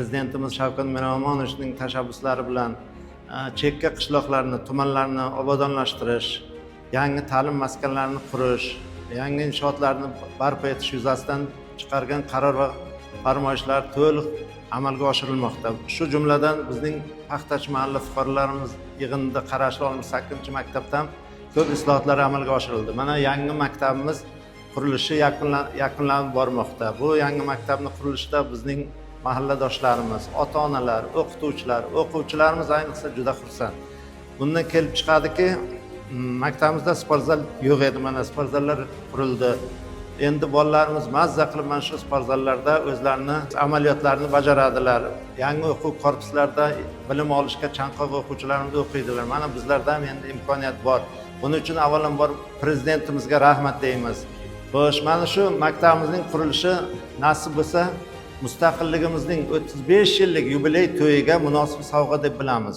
Prezidentimiz Shavkat Miromonovning tashabbuslari bilan chekka qishloqlarni, tumanlarni obodonlashtirish, yangi ta'lim maskanlarini qurish, yangi inshootlarni barpo etish yuzasidan chiqargan qaror va farmoyishlar to'liq amalga oshirilmoqda. Shu jumladan bizning Paxtachi mahalla fuqarolarimiz yig'inida qarashli 8-maktabdan ko'p islohotlar amalga oshirildi. Mana yangi maktabimiz qurilishi yakunlanib bormoqda. Bu yangi maktabning qurilishida bizning mahalladoshlarimiz, ota-onalar, o'qituvchilar, o'quvchilarimiz ayniqsa juda xursand. Bundan kelib chiqadiki, maktabimizda sportzal yo'q edi, mana sportzallar qurildi. Endi bolalarimiz mazza qilib mana shu sportzallarda o'zlarini amaliyotlarini bajaradilar. Yangi o'quv korpuslarida bilim olishga chanqoq o'quvchilarimiz o'qiydilar. Mana bizlarda ham endi imkoniyat bor. Buning uchun avvalambor prezidentimizga rahmat deymiz. Xo'sh, mana shu maktabimizning qurilishi nasib bo'lsa, mustaqilligimizning 35 yillik yubiley to'yiga munosib sovg'a deb bilamiz.